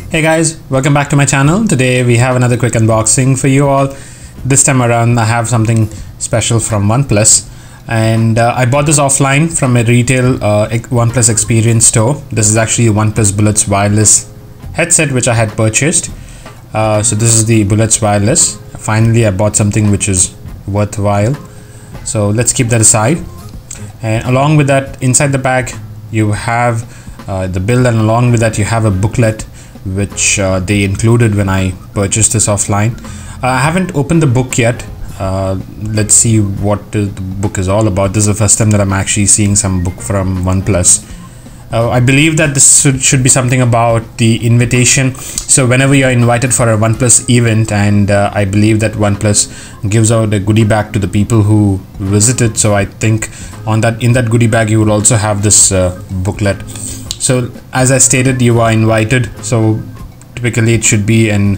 Hey guys, welcome back to my channel. Today we have another quick unboxing for you all. This time around I have something special from Oneplus, and I bought this offline from a retail Oneplus experience store. This is actually a Oneplus Bullets Wireless Headset which I had purchased. So this is the Bullets Wireless. Finally I bought something which is worthwhile. So let's keep that aside. And along with that, inside the bag you have the bill, and along with that you have a booklet which they included when I purchased this offline. I haven't opened the book yet. Let's see what the book is all about. This is the first time that I'm actually seeing some book from Oneplus. I believe that this should be something about the invitation. So whenever you're invited for a Oneplus event, and I believe that Oneplus gives out a goodie bag to the people who visited. So I think in that goodie bag you will also have this booklet. So as I stated, you are invited. So typically it should be an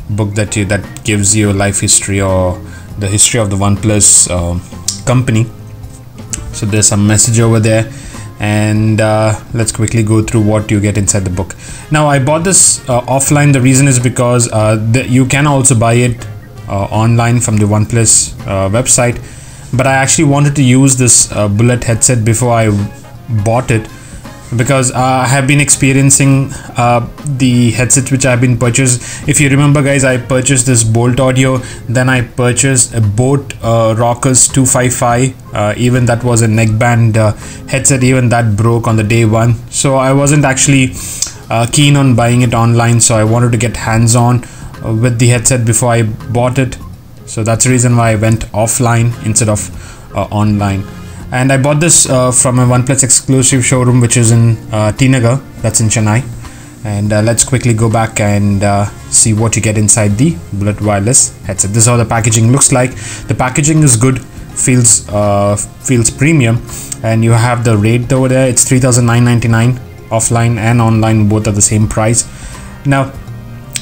book that gives you a life history or the history of the Oneplus company. So there's some message over there, and let's quickly go through what you get inside the book. Now I bought this offline. The reason is because you can also buy it online from the Oneplus website, but I actually wanted to use this bullet headset before I bought it, because I have been experiencing the headsets which I have been purchased. If you remember guys, I purchased this Bolt Audio, then I purchased a Boat Rockers 255, even that was a neckband headset, even that broke on the day one. So I wasn't actually keen on buying it online, so I wanted to get hands-on with the headset before I bought it. So that's the reason why I went offline instead of online. And I bought this from a Oneplus exclusive showroom which is in T-Nagar, that's in Chennai. And let's quickly go back and see what you get inside the Bullet Wireless headset. This is how the packaging looks like. The packaging is good, feels premium, and you have the rate over there. It's 3,999 offline and online, both are the same price. Now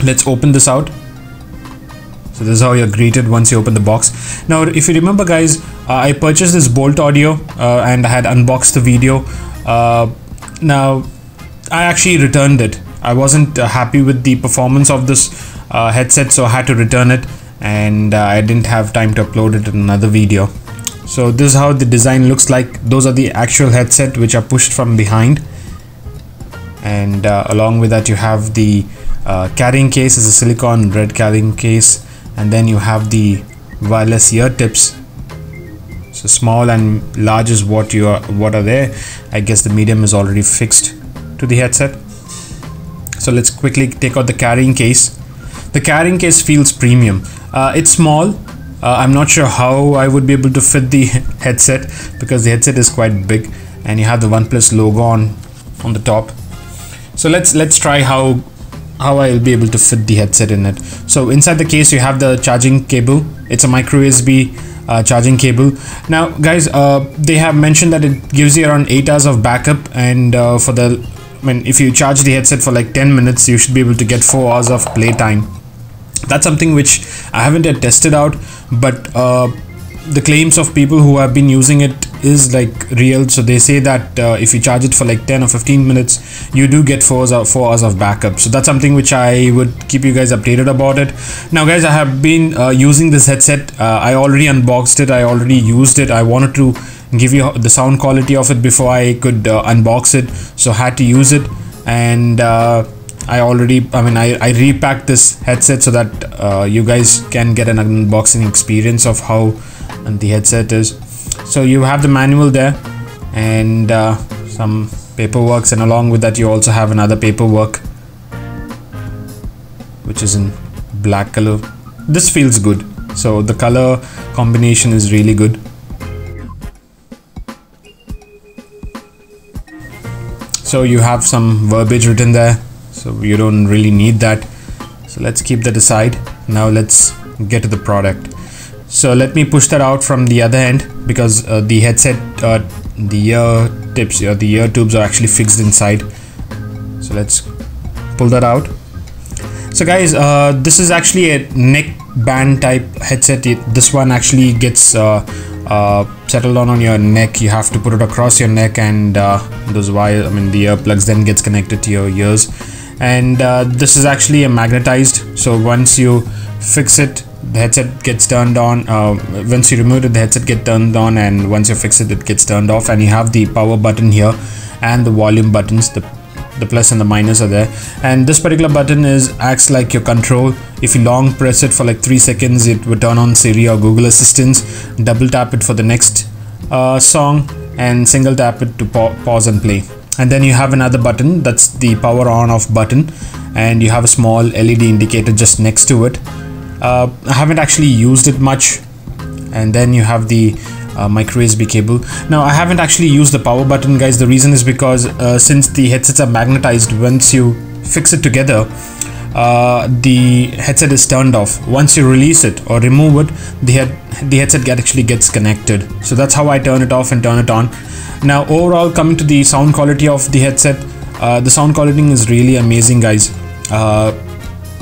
let's open this out. So this is how you're greeted once you open the box. Now if you remember guys, I purchased this Bolt Audio and I had unboxed the video. Now I actually returned it. I wasn't happy with the performance of this headset, so I had to return it, and I didn't have time to upload it in another video. So this is how the design looks like. Those are the actual headset which are pushed from behind, and along with that you have the carrying case. Is a silicone red carrying case, and then you have the wireless ear tips. So small and large is what are there. I guess the medium is already fixed to the headset. So let's quickly take out the carrying case. The carrying case feels premium. It's small. I'm not sure how I would be able to fit the headset, because the headset is quite big, and you have the Oneplus logo on the top. So let's try how I'll be able to fit the headset in it. So inside the case you have the charging cable. It's a micro USB charging cable. Now guys, they have mentioned that it gives you around 8 hours of backup, and if you charge the headset for like 10 minutes you should be able to get 4 hours of playtime. That's something which I haven't yet tested out, but the claims of people who have been using it is like real. So they say that if you charge it for like 10 or 15 minutes you do get 4 hours of backup. So that's something which I would keep you guys updated about it. Now guys, I have been using this headset. I already unboxed it, I already used it. I wanted to give you the sound quality of it before I could unbox it, so I had to use it. And I repacked this headset so that you guys can get an unboxing experience of how the headset is. So you have the manual there, and some paperwork, and along with that you also have another paperwork which is in black color. This feels good, so the color combination is really good. So you have some verbiage written there, so you don't really need that. So let's keep that aside. Now let's get to the product. So let me push that out from the other end, because the headset, the ear tips or the ear tubes are actually fixed inside. So let's pull that out. So guys, this is actually a neck band type headset. This one actually gets settled on your neck. You have to put it across your neck, and those wires, the earplugs then gets connected to your ears. and this is actually a magnetized, so once you fix it, the headset gets turned on. Once you remove it, the headset gets turned on, and once you fix it, it gets turned off. And you have the power button here and the volume buttons. The plus and the minus are there, and this particular button acts like your control. If you long press it for like 3 seconds, it would turn on Siri or Google Assistants. Double tap it for the next song, and single tap it to pause and play. And then you have another button, that's the power on off button, and you have a small LED indicator just next to it. I haven't actually used it much. And then you have the micro USB cable. Now I haven't actually used the power button, guys. The reason is because since the headsets are magnetized, once you fix it together, the headset is turned off. Once you release it or remove it, the headset actually gets connected. So that's how I turn it off and turn it on. Now overall, coming to the sound quality of the headset, the sound quality is really amazing, guys.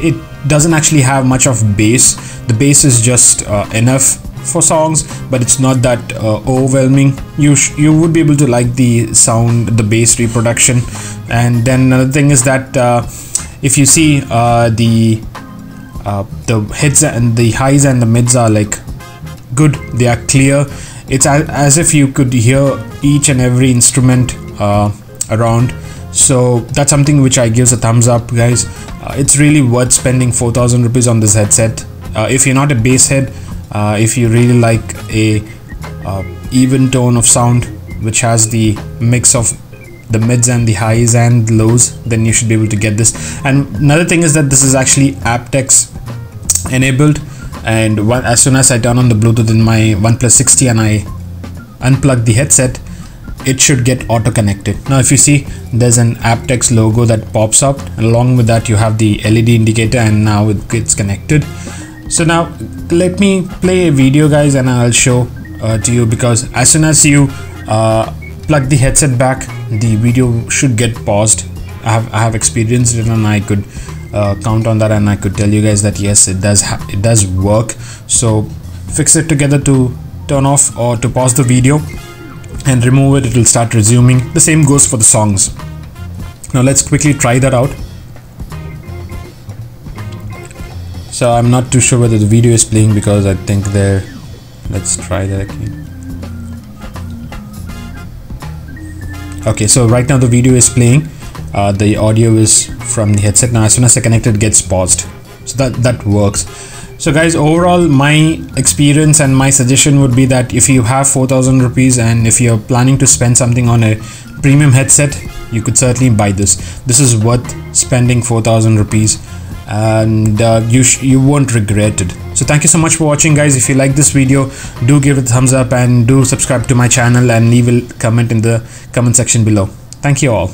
It doesn't actually have much of bass. The bass is just enough for songs, but it's not that overwhelming. You would be able to like the sound, the bass reproduction. And then another thing is that if you see the hits and the highs and the mids are like good, they are clear. It's as if you could hear each and every instrument around. So that's something which I gives a thumbs up, guys. It's really worth spending 4,000 rupees on this headset. If you're not a bass head, if you really like a even tone of sound which has the mix of the mids and the highs and lows, then you should be able to get this. And another thing is that this is actually aptX enabled, and as soon as I turn on the Bluetooth in my OnePlus 60 and I unplug the headset, it should get auto connected. Now if you see, there's an aptX logo that pops up, and along with that you have the LED indicator, and now it gets connected. So now let me play a video, guys, and I'll show to you, because as soon as you plug the headset back, the video should get paused. I have experienced it, and I could count on that, and I could tell you guys that yes, it does work. So fix it together to turn off or to pause the video, and remove it will start resuming. The same goes for the songs. Now let's quickly try that out. So I'm not too sure whether the video is playing, because I think there. Let's try that again. Okay, so right now the video is playing. The audio is from the headset. Now as soon as I connect it, gets paused. So that works. So guys, overall my experience and my suggestion would be that if you have 4,000 rupees and if you're planning to spend something on a premium headset, you could certainly buy this. This is worth spending 4,000 rupees, and you won't regret it. So thank you so much for watching, guys. If you like this video, do give it a thumbs up, and do subscribe to my channel, and leave a comment in the comment section below. Thank you all.